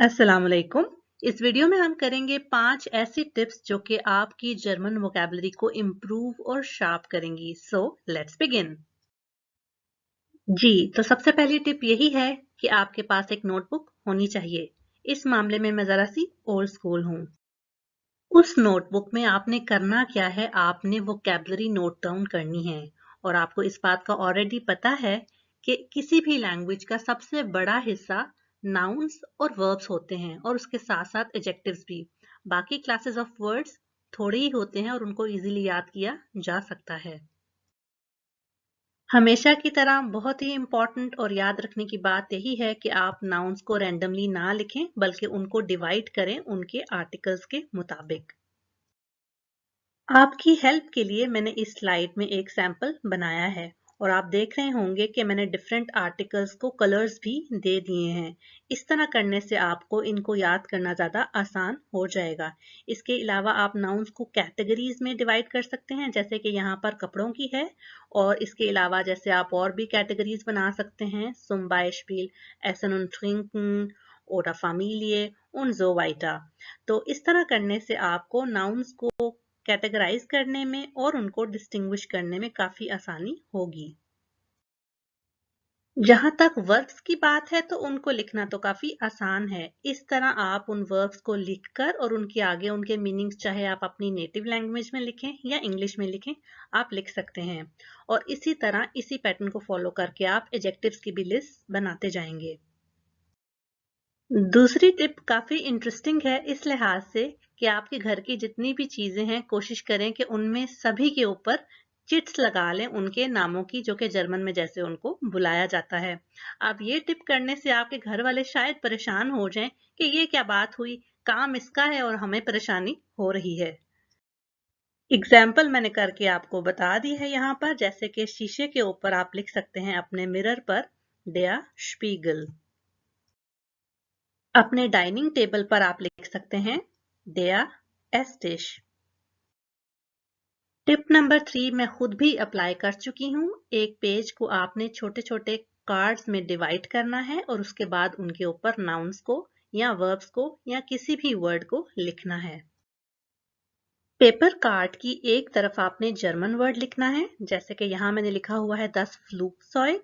अस्सलाम वालेकुम। इस वीडियो में हम करेंगे 5 ऐसी टिप्स जो कि आपकी जर्मन वोकैबुलरी को इम्प्रूव और शार्प करेंगी। So let's begin. जी, तो सबसे पहली टिप यही है कि आपके पास एक नोटबुक होनी चाहिए। इस मामले में मैं जरा सी ओल्ड स्कूल हूँ। उस नोटबुक में आपने करना क्या है, आपने वोकैबुलरी नोट डाउन करनी है। और आपको इस बात का ऑलरेडी पता है कि किसी भी लैंग्वेज का सबसे बड़ा हिस्सा नाउन्स और वर्ब्स होते हैं और उसके साथ साथ एडजेक्टिव्स भी। बाकी क्लासेस ऑफ वर्ड्स थोड़े ही होते हैं और उनको इजीली याद किया जा सकता है। हमेशा की तरह बहुत ही इम्पोर्टेंट और याद रखने की बात यही है कि आप नाउन्स को रैंडमली ना लिखें, बल्कि उनको डिवाइड करें उनके आर्टिकल्स के मुताबिक। आपकी हेल्प के लिए मैंने इस स्लाइड में एक सैंपल बनाया है और आप देख रहे होंगे कि मैंने डिफरेंट आर्टिकल्स को कलर्स भी दे दिए हैं। इस तरह करने से आपको इनको याद करना ज़्यादा आसान हो जाएगा। इसके अलावा आप नाउन्स को कैटेगरीज में डिवाइड कर सकते हैं, जैसे कि यहाँ पर कपड़ों की है। और इसके अलावा जैसे आप और भी कैटेगरीज बना सकते हैं, zum Beispiel Essen und Trinken oder Familie und so weiter। तो इस तरह करने से आपको नाउन्स को कैटेगराइज करने में और उनको डिस्टिंग्विश करने में काफी आसानी होगी। जहां तक वर्ब्स की बात है तो उनको लिखना तो काफी आसान है। इस तरह आप उन वर्ब्स को लिखकर और उनके आगे उनके मीनिंग्स, चाहे आप अपनी नेटिव लैंग्वेज में लिखें या इंग्लिश में लिखें, आप लिख सकते हैं। और इसी तरह इसी पैटर्न को फॉलो करके आप एडजेक्टिव्स की भी लिस्ट बनाते जाएंगे। दूसरी टिप काफी इंटरेस्टिंग है इस लिहाज से कि आपके घर की जितनी भी चीजें हैं, कोशिश करें कि उनमें सभी के ऊपर चिट्स लगा लें उनके नामों की, जो कि जर्मन में जैसे उनको बुलाया जाता है। अब ये टिप करने से आपके घर वाले शायद परेशान हो जाएं कि ये क्या बात हुई, काम इसका है और हमें परेशानी हो रही है। एग्जाम्पल मैंने करके आपको बता दी है यहाँ पर, जैसे कि शीशे के ऊपर आप लिख सकते हैं अपने मिरर पर der Spiegel। अपने डाइनिंग टेबल पर आप लिख सकते हैं der Esstisch। टिप नंबर 3 मैं खुद भी अप्लाई कर चुकी हूँ। एक पेज को आपने छोटे छोटे कार्ड्स में डिवाइड करना है और उसके बाद उनके ऊपर नाउन्स को या वर्ब्स को या किसी भी वर्ड को लिखना है। पेपर कार्ड की एक तरफ आपने जर्मन वर्ड लिखना है, जैसे कि यहाँ मैंने लिखा हुआ है das Flugzeug,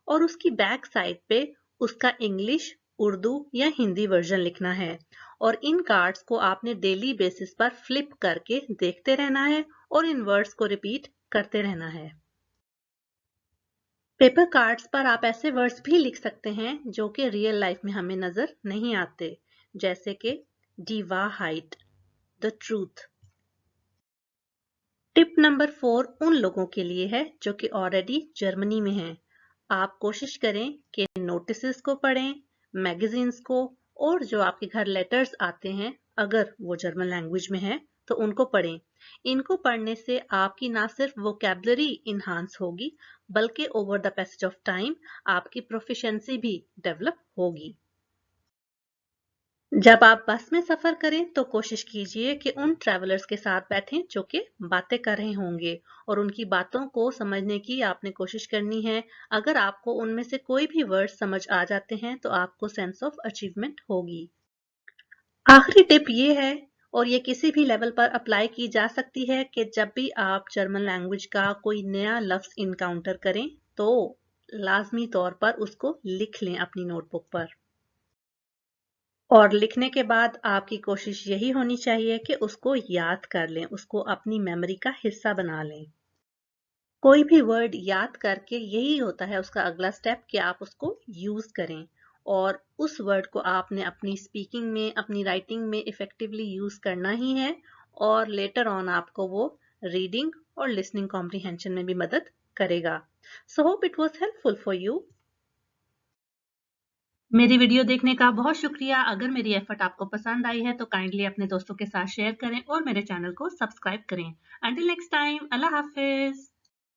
और उसकी बैक साइड पे उसका इंग्लिश, उर्दू या हिंदी वर्जन लिखना है। और इन कार्ड्स को आपने डेली बेसिस पर फ्लिप करके देखते रहना है और इन वर्ड्स को रिपीट करते रहना है। पेपर कार्ड्स पर आप ऐसे वर्ड्स भी लिख सकते हैं जो कि रियल लाइफ में हमें नजर नहीं आते, जैसे कि die Wahrheit, the truth। Tip number 4 उन लोगों के लिए है जो कि ऑलरेडी जर्मनी में हैं। आप कोशिश करें कि नोटिसेस को पढ़ें, मैगजीन्स को, और जो आपके घर लेटर्स आते हैं अगर वो जर्मन लैंग्वेज में है तो उनको पढ़ें। इनको पढ़ने से आपकी ना सिर्फ वोकैबुलरी इन्हांस होगी, बल्कि over the passage of time आपकी प्रोफिशिएंसी भी डेवलप होगी। जब आप बस में सफर करें तो कोशिश कीजिए कि उन ट्रैवलर्स के साथ बैठें जो कि बातें कर रहे होंगे और उनकी बातों को समझने की आपने कोशिश करनी है। अगर आपको उनमें से कोई भी वर्ड समझ आ जाते हैं तो आपको सेंस ऑफ अचीवमेंट होगी। आखिरी टिप ये है, और ये किसी भी लेवल पर अप्लाई की जा सकती है, कि जब भी आप जर्मन लैंग्वेज का कोई नया लफ्ज इनकाउंटर करें तो लाजमी तौर पर उसको लिख लें अपनी नोटबुक पर। और लिखने के बाद आपकी कोशिश यही होनी चाहिए कि उसको याद कर लें, उसको अपनी मेमोरी का हिस्सा बना लें। कोई भी वर्ड याद करके यही होता है उसका अगला स्टेप कि आप उसको यूज करें, और उस वर्ड को आपने अपनी स्पीकिंग में, अपनी राइटिंग में इफेक्टिवली यूज करना ही है। और लेटर ऑन आपको वो रीडिंग और लिसनिंग कॉम्प्रिहेंशन में भी मदद करेगा। So hope it was helpful for you. मेरी वीडियो देखने का बहुत शुक्रिया। अगर मेरी एफर्ट आपको पसंद आई है तो काइंडली अपने दोस्तों के साथ शेयर करें और मेरे चैनल को सब्सक्राइब करें। अंटिल नेक्स्ट टाइम, अल्लाह हाफिज।